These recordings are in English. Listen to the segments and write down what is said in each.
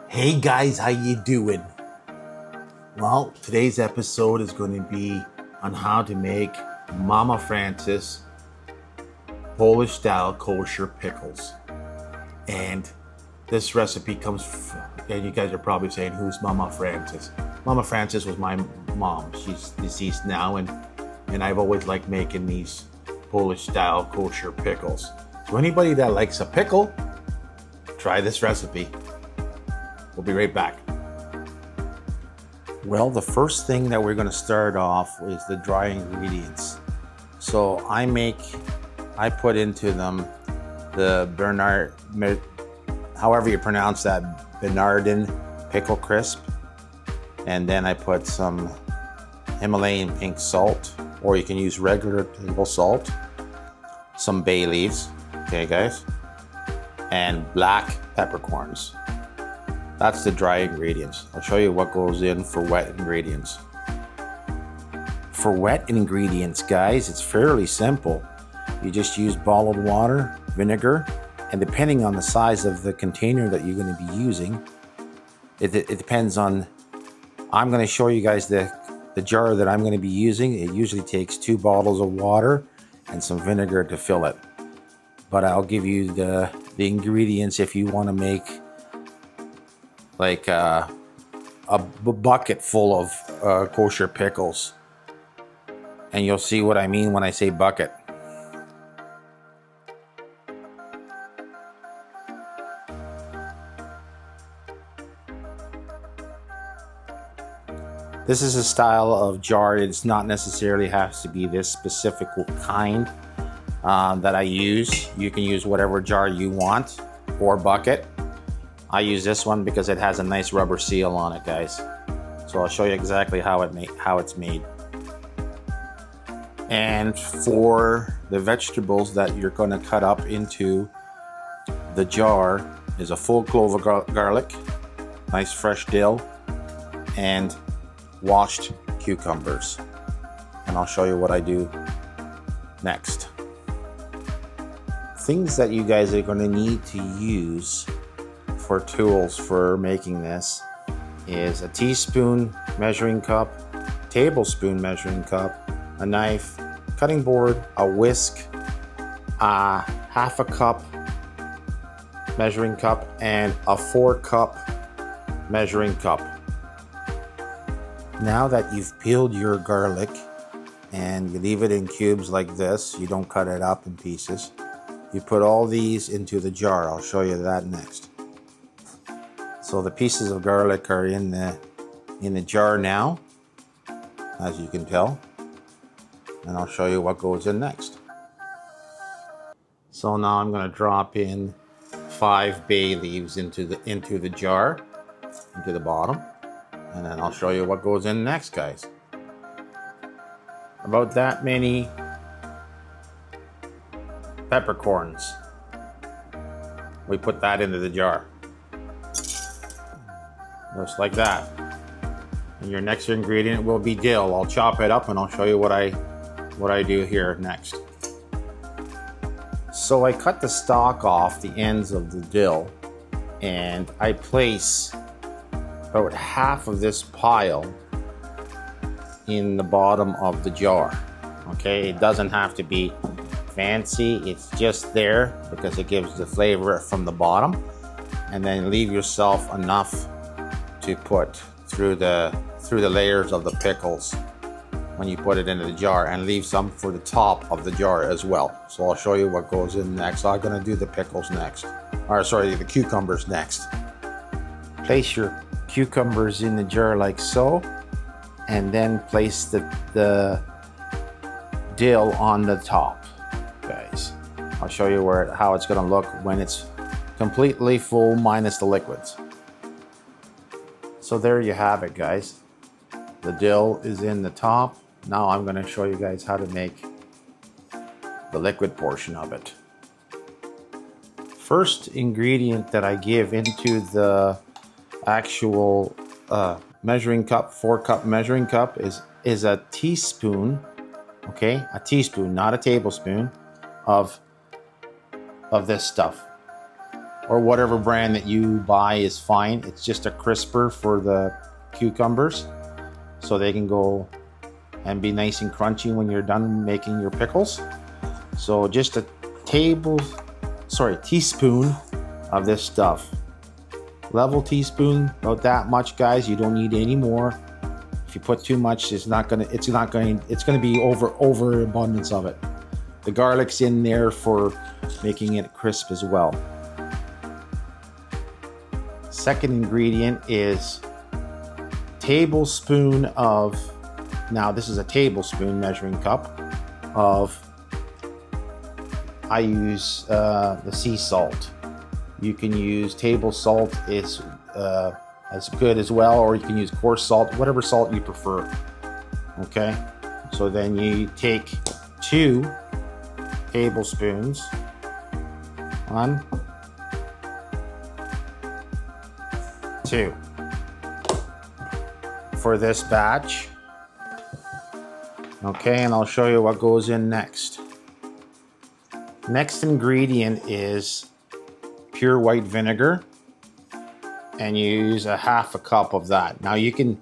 Hey guys, how you doing? Well, today's episode is going to be on how to make Mama Francis Polish style kosher pickles. And this recipe and you guys are probably saying, who's Mama Francis? Mama Francis was my mom. She's deceased now, and I've always liked making these Polish style kosher pickles. So anybody that likes a pickle, try this recipe. We'll be right back. Well, the first thing that we're going to start off is the dry ingredients. So I put into them the however you pronounce that, Bernardin pickle crisp. And then I put some Himalayan pink salt, or you can use regular table salt, some bay leaves, okay guys, and black peppercorns. That's the dry ingredients. I'll show you what goes in for wet ingredients. For wet ingredients, guys, it's fairly simple. You just use bottled water, vinegar, and depending on the size of the container that you're going to be using, it depends on, I'm going to show you guys the jar that I'm going to be using. It usually takes 2 bottles of water and some vinegar to fill it. But I'll give you the ingredients if you want to make like a bucket full of kosher pickles. And you'll see what I mean when I say bucket. This is a style of jar. It's not necessarily has to be this specific kind that I use. You can use whatever jar you want or bucket. I use this one because it has a nice rubber seal on it, guys. So I'll show you exactly how it's made. And for the vegetables that you're going to cut up into the jar is a full clove of garlic, nice fresh dill, and washed cucumbers. And I'll show you what I do next. Things that you guys are going to need to use for tools for making this is a teaspoon measuring cup, tablespoon measuring cup, a knife, cutting board, a whisk, a half a cup measuring cup, and a 4-cup measuring cup. Now that you've peeled your garlic and you leave it in cubes like this, you don't cut it up in pieces, you put all these into the jar. I'll show you that next. So the pieces of garlic are in the jar now, as you can tell, and I'll show you what goes in next. So now I'm going to drop in 5 bay leaves into the jar, into the bottom, and then I'll show you what goes in next, guys. About that many peppercorns. We put that into the jar. Just like that. And your next ingredient will be dill. I'll chop it up and I'll show you what I do here next. So I cut the stalk off the ends of the dill, and I place about half of this pile in the bottom of the jar. Okay, it doesn't have to be fancy, it's just there because it gives the flavor from the bottom. And then leave yourself enough to put through the layers of the pickles when you put it into the jar, and leave some for the top of the jar as well. So I'll show you what goes in next. So I'm going to do the pickles next, or sorry, the cucumbers next. Place your cucumbers in the jar like so, and then place the dill on the top, guys. I'll show you how it's going to look when it's completely full minus the liquids. So there you have it, guys. The dill is in the top. Now I'm going to show you guys how to make the liquid portion of it. First ingredient that I give into the actual measuring cup, 4-cup measuring cup, is a teaspoon, okay? A teaspoon, not a tablespoon, of this stuff. or whatever brand that you buy is fine. It's just a crisper for the cucumbers, so they can go and be nice and crunchy when you're done making your pickles. So just a teaspoon of this stuff. Level teaspoon, about that much, guys. You don't need any more. If you put too much, it's gonna be overabundance of it. The garlic's in there for making it crisp as well. Second ingredient is tablespoon of, now this is a tablespoon measuring cup of, I use the sea salt. You can use table salt, it's as good as well, or you can use coarse salt, whatever salt you prefer. Okay, so then you take 2 tablespoons, 1, 2, for this batch. Okay, and I'll show you what goes in next. Next ingredient is pure white vinegar, and you use a half a cup of that. Now you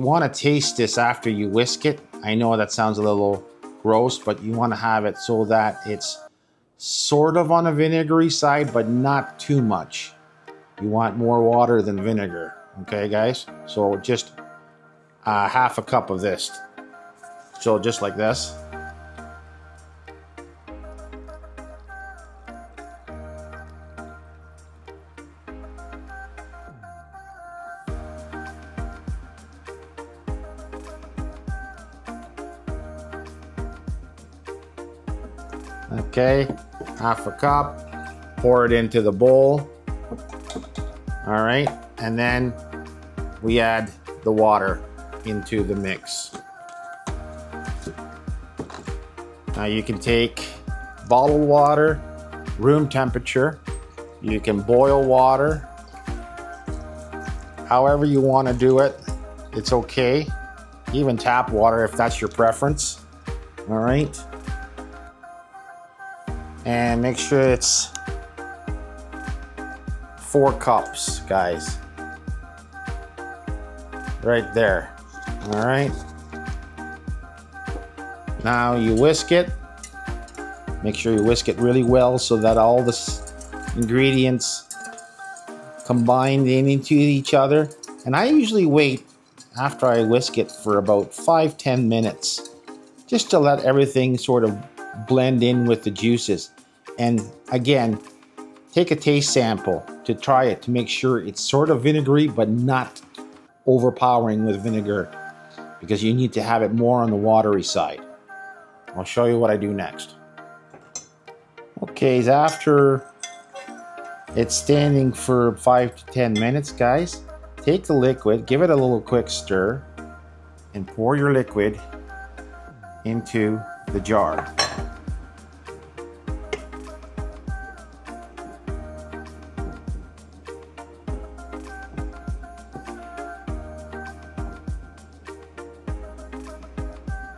want to taste this after you whisk it. I know that sounds a little gross, but you want to have it so that it's sort of on a vinegary side, but not too much. You want more water than vinegar. Okay, guys? So just half a cup of this. So just like this. Okay, half a cup, pour it into the bowl. All right, and then we add the water into the mix. Now you can take bottled water, room temperature. You can boil water. However you want to do it, it's okay. Even tap water if that's your preference. All right. And make sure it's 4 cups, guys. Right there. All right. Now you whisk it. Make sure you whisk it really well so that all the ingredients combine into each other. And I usually wait after I whisk it for about 5-10 minutes, just to let everything sort of blend in with the juices. And again, take a taste sample to try it to make sure it's sort of vinegary but not overpowering with vinegar, because you need to have it more on the watery side. I'll show you what I do next. Okay, after it's standing for 5 to 10 minutes, guys, take the liquid, give it a little quick stir, and pour your liquid into the jar.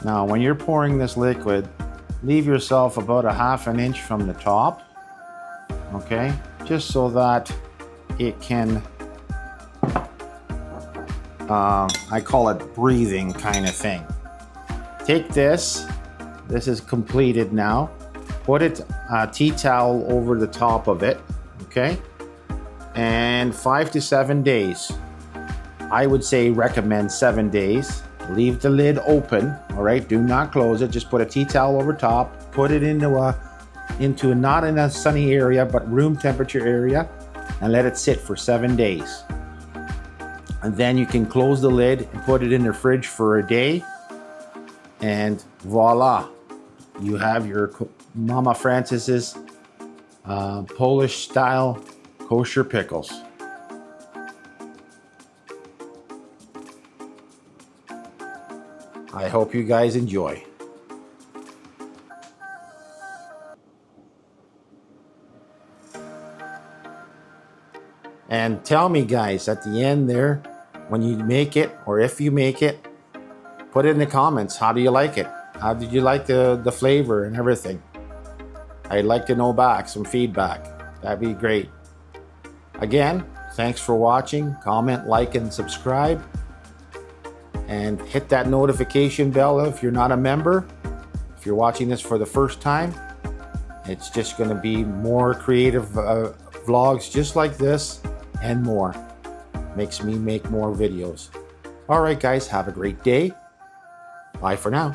Now, when you're pouring this liquid, leave yourself about 1/2 inch from the top, okay? Just so that it can, I call it breathing kind of thing. Take this is completed now. Put a tea towel over the top of it, okay? And 5 to 7 days. I would say recommend 7 days. Leave the lid open, all right? Do not close it. Just put a tea towel over top. Put it into not in a sunny area, but room temperature area, and let it sit for 7 days. And then you can close the lid and put it in the fridge for a day, and voila, you have your Mama Francis's Polish style kosher pickles. I hope you guys enjoy. And tell me, guys, at the end there, when you make it, or if you make it, put it in the comments. How do you like it? How did you like the flavor and everything? I'd like to know back some feedback. That'd be great. Again, thanks for watching. Comment, like, and subscribe. And hit that notification bell if you're not a member. If you're watching this for the first time, it's just going to be more creative vlogs just like this and more. Makes me make more videos. All right, guys, have a great day. Bye for now.